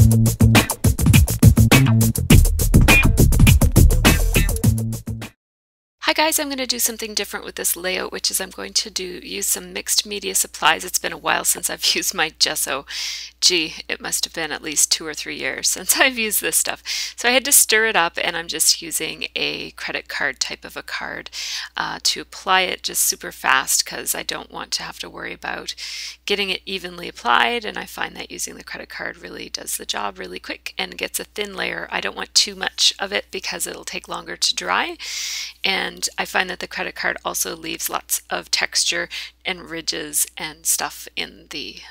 Hi guys, I'm going to do something different with this layout, which is I'm going to use some mixed media supplies. It's been a while since I've used my gesso. Gee, it must have been at least 2 or 3 years since I've used this stuff. So I had to stir it up, and I'm just using a credit card type of a card to apply it just super fast because I don't want to have to worry about getting it evenly applied, and I find that using the credit card really does the job really quick and gets a thin layer. I don't want too much of it because it'll take longer to dry, and I find that the credit card also leaves lots of texture and ridges and stuff in the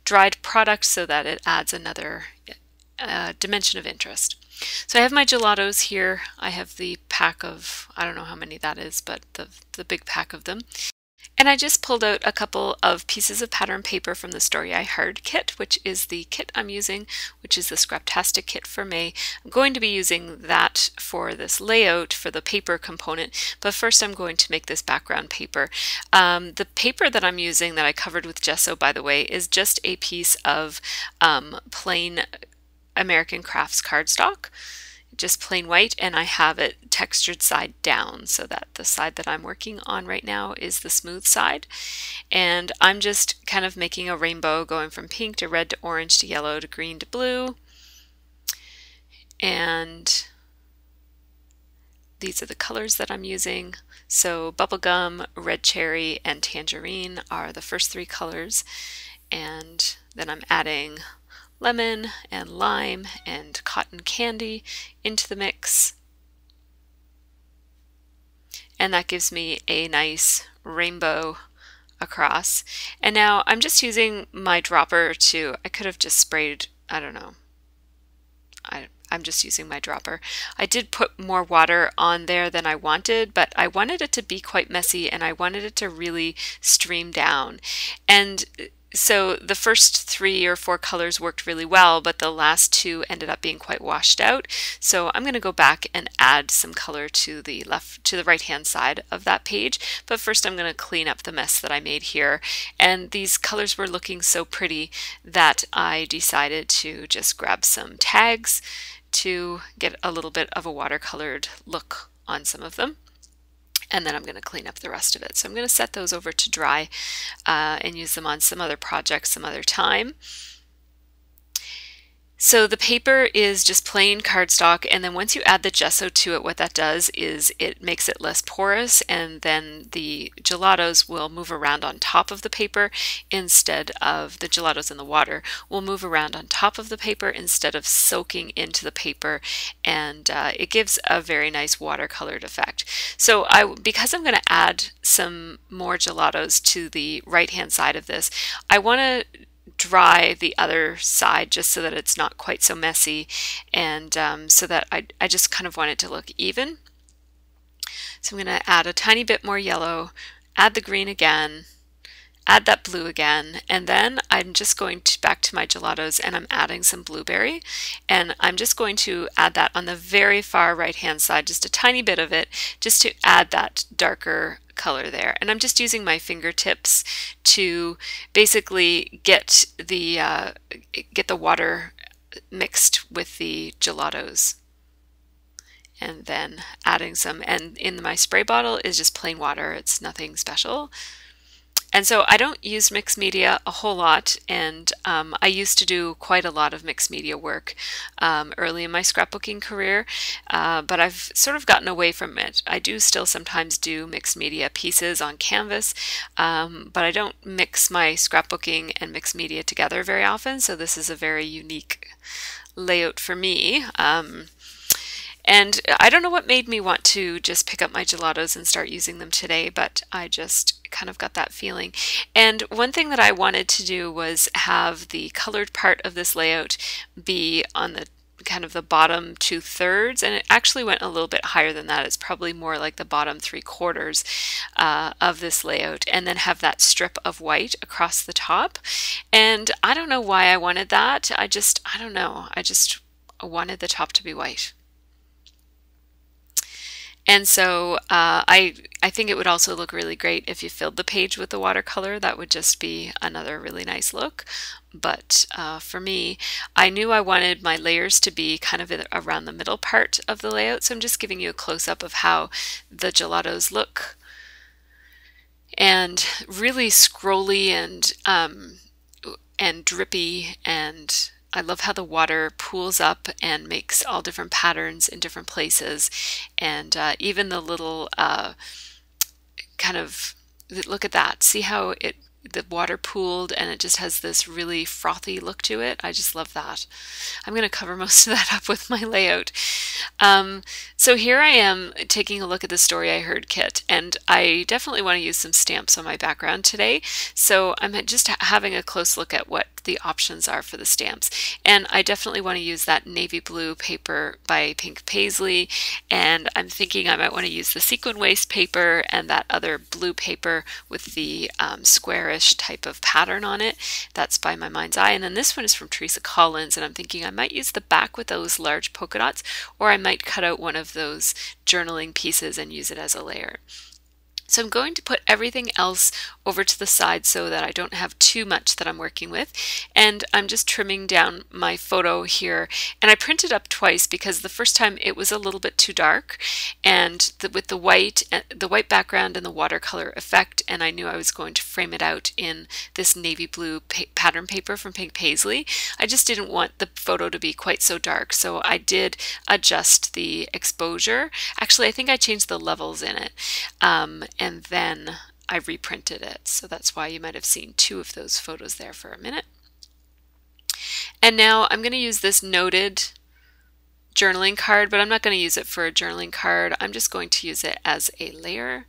dried product so that it adds another dimension of interest. So I have my gelatos here. I have the pack of, I don't know how many that is, but the big pack of them. And I just pulled out a couple of pieces of pattern paper from the Story I Heard kit, which is the kit I'm using, which is the Scraptastic kit for May. I'm going to be using that for this layout for the paper component, but first I'm going to make this background paper. The paper that I'm using that I covered with gesso, by the way, is just a piece of plain American Crafts cardstock. Just plain white, and I have it textured side down so that the side that I'm working on right now is the smooth side. And I'm just kind of making a rainbow going from pink to red to orange to yellow to green to blue. And these are the colors that I'm using. So bubblegum, red cherry, and tangerine are the first 3 colors. And then I'm adding lemon and lime and cotton candy into the mix, and that gives me a nice rainbow across. And now I'm just using my dropper to, I could have just sprayed, I don't know, I'm just using my dropper. I did put more water on there than I wanted, but I wanted it to be quite messy and I wanted it to really stream down. And so the first 3 or 4 colors worked really well, but the last 2 ended up being quite washed out. So I'm going to go back and add some color to the right hand side of that page. But first I'm going to clean up the mess that I made here. And these colors were looking so pretty that I decided to just grab some tags to get a little bit of a watercolored look on some of them. And then I'm going to clean up the rest of it. So I'm going to set those over to dry and use them on some other projects some other time. So the paper is just plain cardstock, and then once you add the gesso to it, what that does is it makes it less porous, and then the gelatos will move around on top of the paper instead of the gelatos in the water will move around on top of the paper instead of soaking into the paper, and it gives a very nice watercolored effect. So because I'm going to add some more gelatos to the right hand side of this, I want to dry the other side just so that it's not quite so messy, and so that I just kind of want it to look even. So I'm going to add a tiny bit more yellow, add the green again, add that blue again, and then I'm just going back to my gelatos and I'm adding some blueberry, and I'm just going to add that on the very far right hand side, just a tiny bit of it, just to add that darker color there. And I'm just using my fingertips to basically get the water mixed with the gelatos, and then adding some, and in my spray bottle is just plain water, it's nothing special. And so I don't use mixed media a whole lot, and I used to do quite a lot of mixed media work early in my scrapbooking career, but I've sort of gotten away from it. I do still sometimes do mixed media pieces on canvas, but I don't mix my scrapbooking and mixed media together very often, so this is a very unique layout for me. And I don't know what made me want to just pick up my gelatos and start using them today, but I just kind of got that feeling. And one thing that I wanted to do was have the colored part of this layout be on the kind of the bottom 2/3, and it actually went a little bit higher than that. It's probably more like the bottom 3/4 of this layout, and then have that strip of white across the top. And I don't know why I wanted that. I don't know. I just wanted the top to be white. And so I think it would also look really great if you filled the page with the watercolor. That would just be another really nice look. But for me, I knew I wanted my layers to be kind of around the middle part of the layout. So I'm just giving you a close-up of how the gelatos look. And really scrolly and drippy, and I love how the water pools up and makes all different patterns in different places, and even the little kind of, look at that, see how the water pooled and it just has this really frothy look to it. I just love that. I'm going to cover most of that up with my layout. So here I am taking a look at the Story I Heard kit, and I definitely want to use some stamps on my background today. So I'm just having a close look at what the options are for the stamps. And I definitely want to use that navy blue paper by Pink Paisley, and I'm thinking I might want to use the sequin waste paper and that other blue paper with the squarish type of pattern on it. That's by My Mind's Eye. And then this one is from Teresa Collins, and I'm thinking I might use the back with those large polka dots, or I might cut out one of those journaling pieces and use it as a layer. So I'm going to put everything else over to the side so that I don't have too much that I'm working with. And I'm just trimming down my photo here. And I printed up twice because the first time it was a little bit too dark, and with the white background and the watercolor effect, and I knew I was going to frame it out in this navy blue pattern paper from Pink Paisley. I just didn't want the photo to be quite so dark, so I did adjust the exposure. Actually, I think I changed the levels in it. And then I reprinted it. So that's why you might have seen two of those photos there for a minute. And now I'm going to use this noted journaling card, but I'm not going to use it for a journaling card. I'm just going to use it as a layer.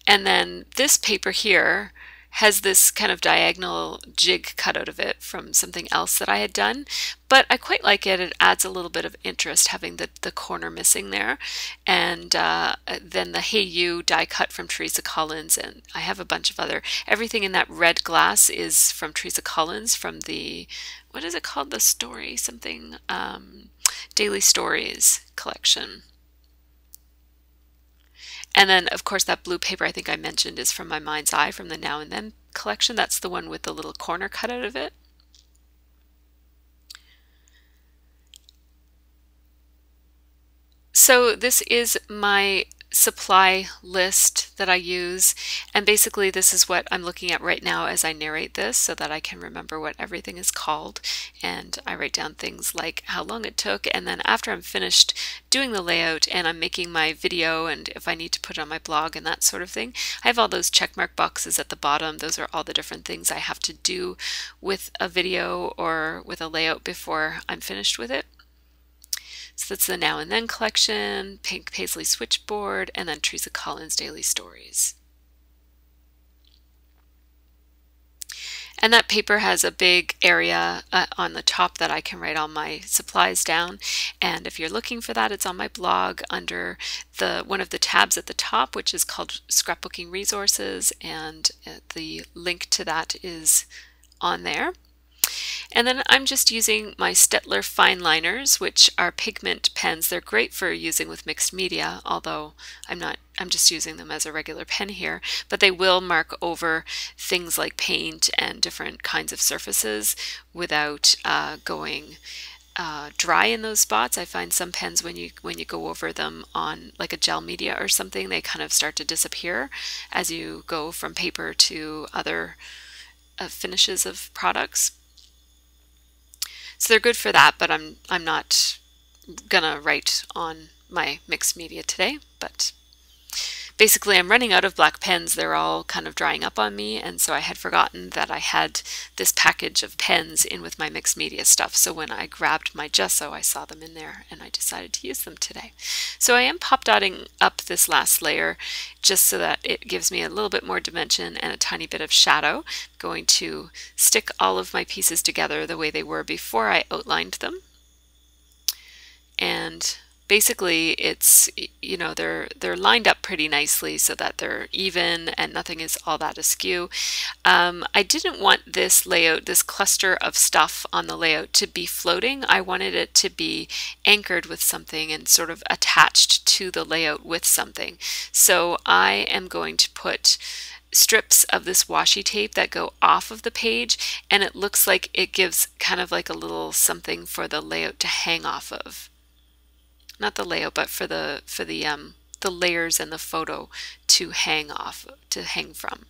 And then this paper here has this kind of diagonal jig cut out of it from something else that I had done, but I quite like it. It adds a little bit of interest having the corner missing there. And then the Hey You die cut from Teresa Collins, and I have a bunch of everything in that red glass is from Teresa Collins from the, what is it called? The story, something, Daily Stories collection. And then, of course, that blue paper I think I mentioned is from My Mind's Eye from the Now and Then collection. That's the one with the little corner cut out of it. So this is my supply list that I use, and basically this is what I'm looking at right now as I narrate this so that I can remember what everything is called, and I write down things like how long it took, and then after I'm finished doing the layout and I'm making my video, and if I need to put it on my blog and that sort of thing, I have all those checkmark boxes at the bottom. Those are all the different things I have to do with a video or with a layout before I'm finished with it. So that's the Now and Then collection, Pink Paisley Switchboard, and then Teresa Collins Daily Stories. And that paper has a big area on the top that I can write all my supplies down. And if you're looking for that, it's on my blog under one of the tabs at the top, which is called Scrapbooking Resources, and the link to that is on there. And then I'm just using my Stettler fine liners, which are pigment pens. They're great for using with mixed media, although I'm just using them as a regular pen here, but they will mark over things like paint and different kinds of surfaces without going dry in those spots. I find some pens when you go over them on like a gel media or something, they kind of start to disappear as you go from paper to other finishes of products. So they're good for that, but I'm not gonna write on my mixed media today. But basically I'm running out of black pens. They're all kind of drying up on me, and so I had forgotten that I had this package of pens in with my mixed media stuff. So when I grabbed my gesso, I saw them in there and I decided to use them today. So I am pop dotting up this last layer just so that it gives me a little bit more dimension and a tiny bit of shadow. I'm going to stick all of my pieces together the way they were before I outlined them. And basically it's, you know, they're lined up pretty nicely so that they're even and nothing is all that askew. I didn't want this layout, this cluster of stuff on the layout to be floating. I wanted it to be anchored with something and sort of attached to the layout with something. So I am going to put strips of this washi tape that go off of the page, and it looks like it gives kind of like a little something for the layout to hang off of. Not the layout, but for the layers and the photo to hang from.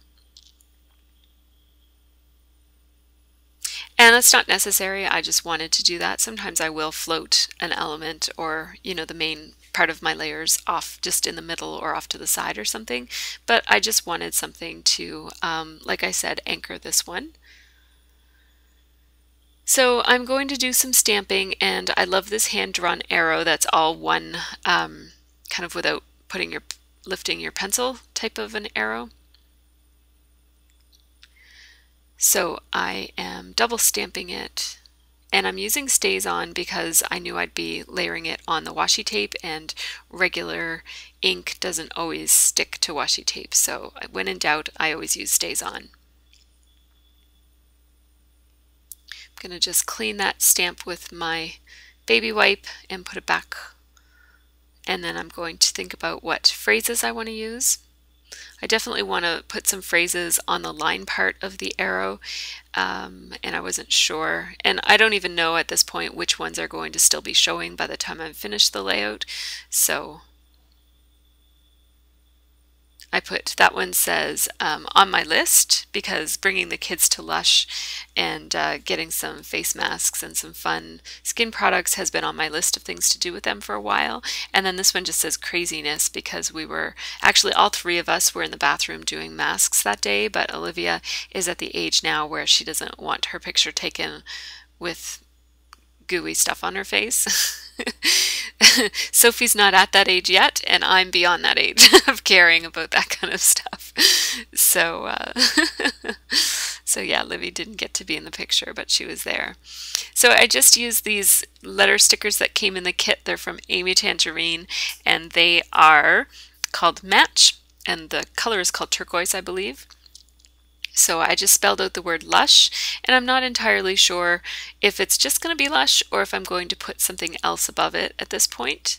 And that's not necessary. I just wanted to do that. Sometimes I will float an element or, you know, the main part of my layers off just in the middle or off to the side or something. But I just wanted something to, like I said, anchor this one. So I'm going to do some stamping, and I love this hand-drawn arrow that's all one, kind of without lifting your pencil type of an arrow. So I am double stamping it, and I'm using StazOn because I knew I'd be layering it on the washi tape, and regular ink doesn't always stick to washi tape. So when in doubt, I always use StazOn. I'm going to just clean that stamp with my baby wipe and put it back. And then I'm going to think about what phrases I want to use. I definitely want to put some phrases on the line part of the arrow, and I wasn't sure. And I don't even know at this point which ones are going to still be showing by the time I've finished the layout. So I put that one says on my list, because bringing the kids to Lush and getting some face masks and some fun skin products has been on my list of things to do with them for a while. And then this one just says craziness, because we were actually, all three of us were in the bathroom doing masks that day, but Olivia is at the age now where she doesn't want her picture taken with gooey stuff on her face. Sophie's not at that age yet, and I'm beyond that age of caring about that kind of stuff. So, so yeah, Livy didn't get to be in the picture, but she was there. So I just used these letter stickers that came in the kit. They're from Amy Tangerine, and they are called Match, and the color is called turquoise, I believe. So I just spelled out the word Lush, and I'm not entirely sure if it's just going to be Lush or if I'm going to put something else above it at this point.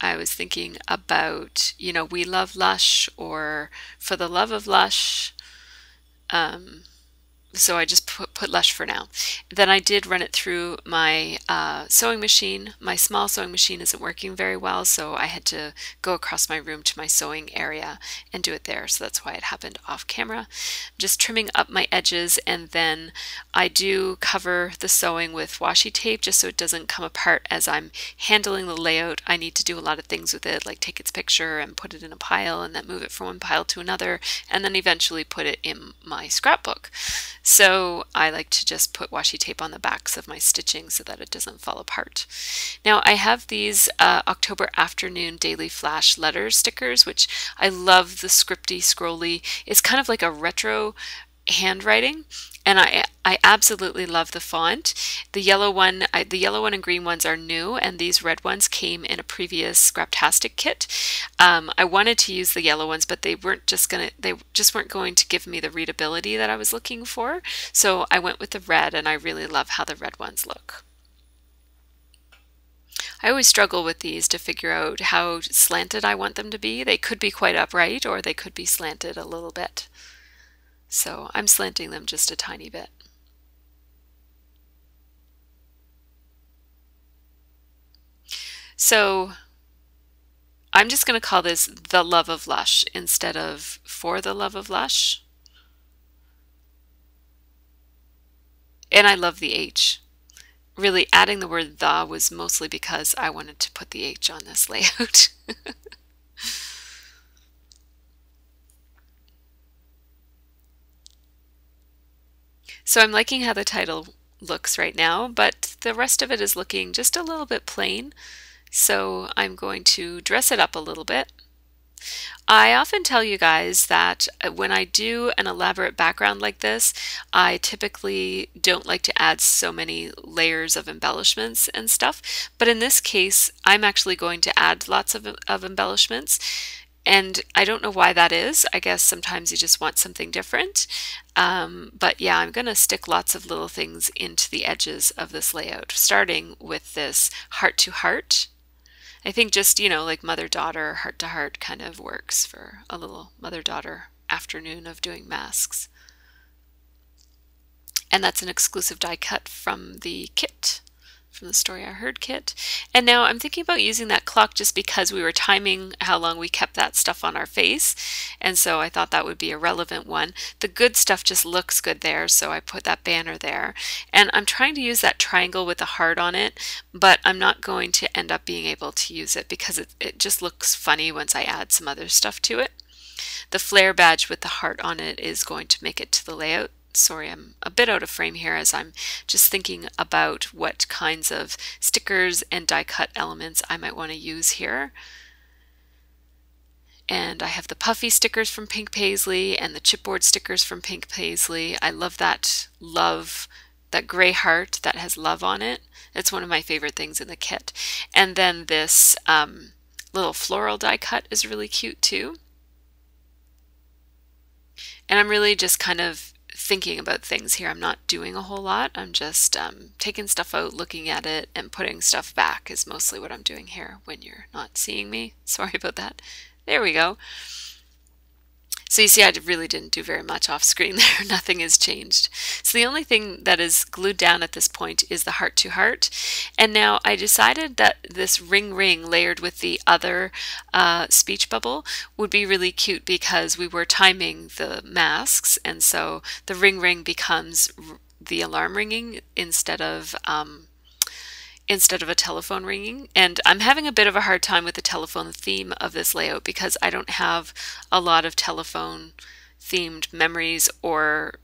I was thinking about, you know, We Love Lush or For the Love of Lush. So I just put Lush for now. Then I did run it through my sewing machine. My small sewing machine isn't working very well, so I had to go across my room to my sewing area and do it there. So that's why it happened off camera. Just trimming up my edges, and then I do cover the sewing with washi tape just so it doesn't come apart as I'm handling the layout. I need to do a lot of things with it, like take its picture and put it in a pile and then move it from one pile to another, and then eventually put it in my scrapbook. So I like to just put washi tape on the backs of my stitching so that it doesn't fall apart. Now I have these October Afternoon Daily Flash letter stickers, which I love the scripty scrolly. It's kind of like a retro handwriting, and I absolutely love the font. The yellow one and green ones are new, and these red ones came in a previous Scraptastic kit. I wanted to use the yellow ones, but they just weren't going to give me the readability that I was looking for. So I went with the red, and I really love how the red ones look. I always struggle with these to figure out how slanted I want them to be. They could be quite upright, or they could be slanted a little bit. So I'm slanting them just a tiny bit. So I'm just going to call this The Love of Lush instead of For the Love of Lush. And I love the H. Really, adding the word the was mostly because I wanted to put the H on this layout. So I'm liking how the title looks right now, but the rest of it is looking just a little bit plain. So I'm going to dress it up a little bit. I often tell you guys that when I do an elaborate background like this, I typically don't like to add so many layers of embellishments and stuff. But in this case, I'm actually going to add lots of embellishments. And I don't know why that is. I guess sometimes you just want something different. But yeah, I'm going to stick lots of little things into the edges of this layout, starting with this heart to heart. I think just, you know, like mother-daughter, heart-to-heart kind of works for a little mother-daughter afternoon of doing masks. And that's an exclusive die cut from the kit, from the Story I Heard kit. And now I'm thinking about using that clock just because we were timing how long we kept that stuff on our face. And so I thought that would be a relevant one. The good stuff just looks good there, so I put that banner there. And I'm trying to use that triangle with the heart on it, but I'm not going to end up being able to use it because it just looks funny once I add some other stuff to it. The flare badge with the heart on it is going to make it to the layout. Sorry, I'm a bit out of frame here as I'm just thinking about what kinds of stickers and die cut elements I might want to use here. And I have the puffy stickers from Pink Paisley and the chipboard stickers from Pink Paisley. I love that that gray heart that has love on it. It's one of my favorite things in the kit. And then this little floral die cut is really cute too. And I'm really just kind of thinking about things here. I'm not doing a whole lot. I'm just taking stuff out, looking at it, and putting stuff back is mostly what I'm doing here when you're not seeing me. Sorry about that. There we go. So you see, I really didn't do very much off screen there. Nothing has changed. So the only thing that is glued down at this point is the heart to heart. And now I decided that this ring layered with the other speech bubble would be really cute because we were timing the masks. And so the ring becomes the alarm ringing instead of a telephone ringing. And I'm having a bit of a hard time with the telephone theme of this layout because I don't have a lot of telephone themed memories or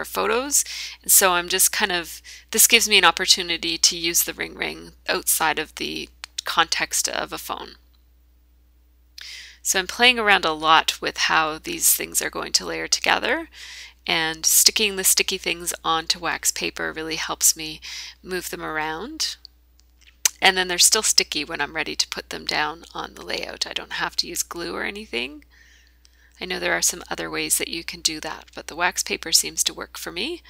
photos. And so I'm just kind of, this gives me an opportunity to use the ring outside of the context of a phone. So I'm playing around a lot with how these things are going to layer together. And sticking the sticky things onto wax paper really helps me move them around. And then they're still sticky when I'm ready to put them down on the layout. I don't have to use glue or anything. I know there are some other ways that you can do that, but the wax paper seems to work for me.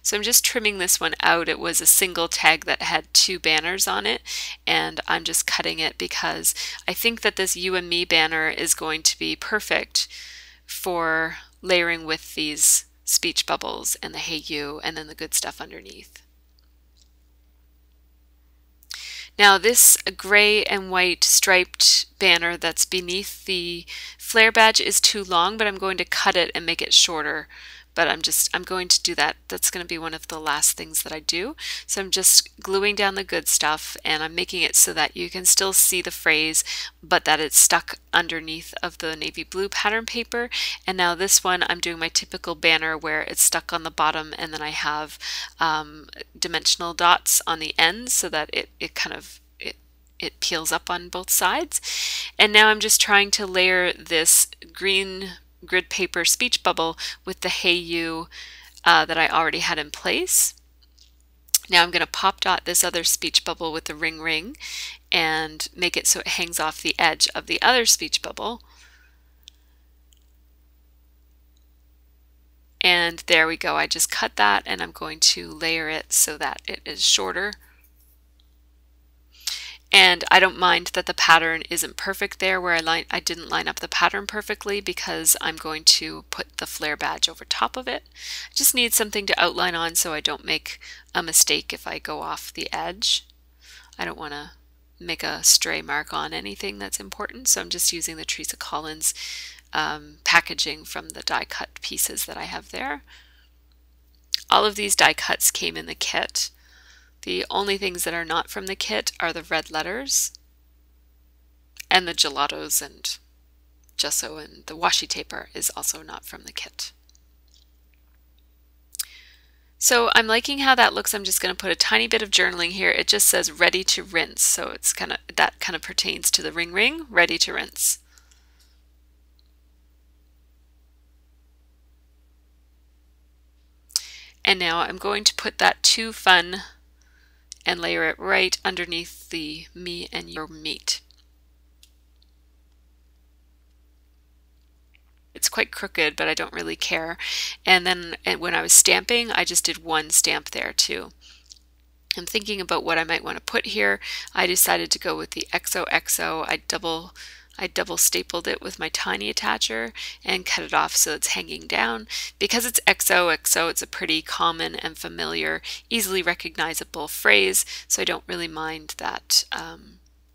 So I'm just trimming this one out. It was a single tag that had 2 banners on it, and I'm just cutting it because I think that this You and Me banner is going to be perfect for layering with these speech bubbles and the Hey You and then the good stuff underneath. Now this gray and white striped banner that's beneath the flare badge is too long, but I'm going to cut it and make it shorter. But I'm going to do that. That's going to be one of the last things that I do. So I'm just gluing down the good stuff and I'm making it so that you can still see the phrase, but that it's stuck underneath of the navy blue pattern paper. And now this one, I'm doing my typical banner where it's stuck on the bottom and then I have dimensional dots on the ends so that it peels up on both sides. And now I'm just trying to layer this green grid paper speech bubble with the Hey You that I already had in place. Now I'm going to pop dot this other speech bubble with the ring and make it so it hangs off the edge of the other speech bubble. And there we go. I just cut that and I'm going to layer it so that it is shorter. And I don't mind that the pattern isn't perfect there where I didn't line up the pattern perfectly because I'm going to put the flare badge over top of it. I just need something to outline on so I don't make a mistake if I go off the edge. I don't want to make a stray mark on anything that's important, so I'm just using the Teresa Collins packaging from the die cut pieces that I have there. All of these die cuts came in the kit. The only things that are not from the kit are the red letters and the gelatos and gesso, and the washi taper is also not from the kit. So I'm liking how that looks. I'm just going to put a tiny bit of journaling here. It just says ready to rinse. So it's that kind of pertains to the ring, ready to rinse. And now I'm going to put that too fun and layer it right underneath the me and your meat. It's quite crooked, but I don't really care. And then when I was stamping, I just did one stamp there too. I'm thinking about what I might want to put here. I decided to go with the XOXO. I double stapled it with my tiny attacher and cut it off so it's hanging down. Because it's XOXO, it's a pretty common and familiar, easily recognizable phrase, so I don't really mind that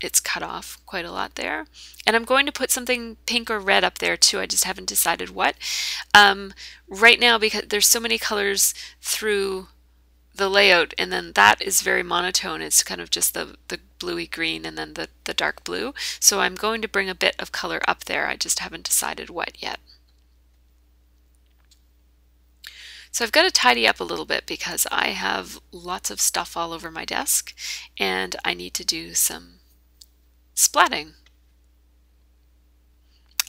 it's cut off quite a lot there. And I'm going to put something pink or red up there too. I just haven't decided what. Right now, because there's so many colors through the layout, and then that is very monotone. It's kind of just the bluey green and then the dark blue. So I'm going to bring a bit of color up there. I just haven't decided what yet. So I've got to tidy up a little bit because I have lots of stuff all over my desk and I need to do some splatting.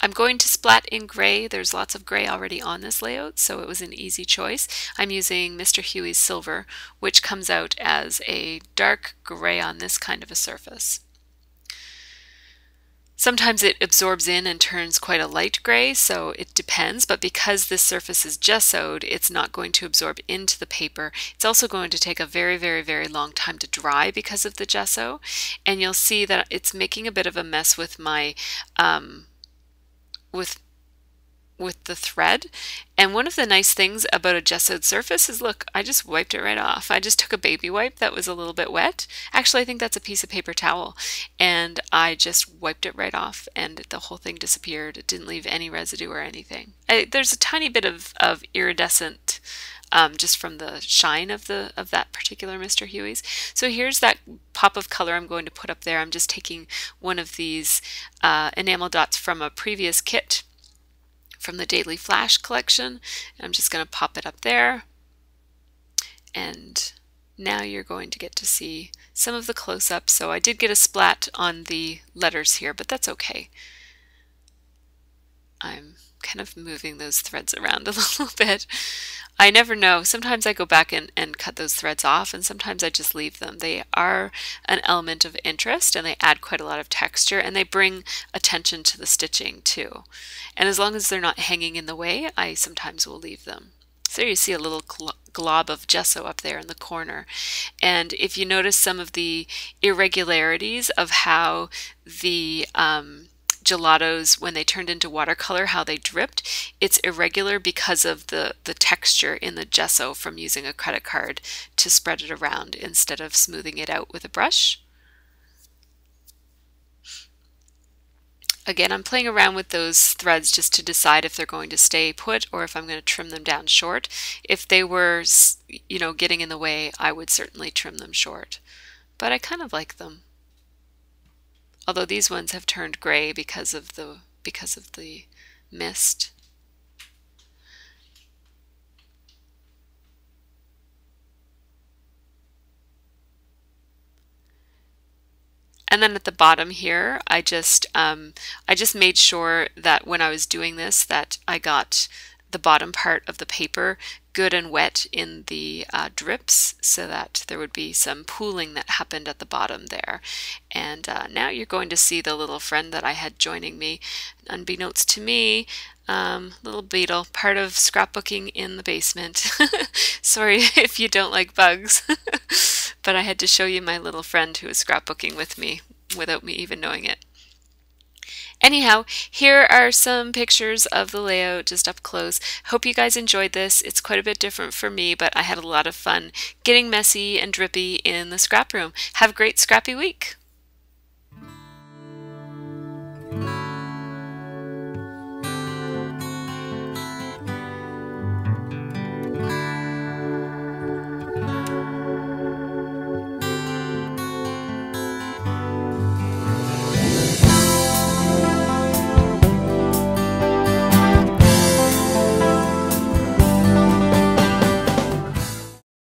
I'm going to splat in gray. There's lots of gray already on this layout, so it was an easy choice. I'm using Mr. Huey's Silver, which comes out as a dark gray on this kind of a surface. Sometimes it absorbs in and turns quite a light gray, so it depends, but because this surface is gessoed, it's not going to absorb into the paper. It's also going to take a very, very, very long time to dry because of the gesso, and you'll see that it's making a bit of a mess with my with the thread. And one of the nice things about a gessoed surface is, look, I just wiped it right off. I just took a baby wipe that was a little bit wet. Actually, I think that's a piece of paper towel, and I just wiped it right off and the whole thing disappeared. It didn't leave any residue or anything. There's a tiny bit of iridescent just from the shine of that particular Mr. Huey's. So here's that pop of color I'm going to put up there. I'm just taking one of these enamel dots from a previous kit from the Daily Flash collection. I'm just going to pop it up there. And now you're going to get to see some of the close-ups. So I did get a splat on the letters here, but that's okay. I'm kind of moving those threads around a little bit. I never know. Sometimes I go back and cut those threads off, and sometimes I just leave them. They are an element of interest, and they add quite a lot of texture, and they bring attention to the stitching too. And as long as they're not hanging in the way, I sometimes will leave them. So you see a little glob of gesso up there in the corner. And if you notice some of the irregularities of how the gelatos, when they turned into watercolor, how they dripped, it's irregular because of the texture in the gesso from using a credit card to spread it around instead of smoothing it out with a brush. Again, I'm playing around with those threads just to decide if they're going to stay put or if I'm going to trim them down short. If they were, you know, getting in the way, I would certainly trim them short. But I kind of like them. Although these ones have turned gray because of the mist. And then at the bottom here, I just made sure that when I was doing this that I got the bottom part of the paper good and wet in the drips so that there would be some pooling that happened at the bottom there. And now you're going to see the little friend that I had joining me, unbeknownst to me, little beetle, part of scrapbooking in the basement. Sorry if you don't like bugs, but I had to show you my little friend who is scrapbooking with me without me even knowing it. Anyhow, here are some pictures of the layout just up close. Hope you guys enjoyed this. It's quite a bit different for me, but I had a lot of fun getting messy and drippy in the scrap room. Have a great scrappy week.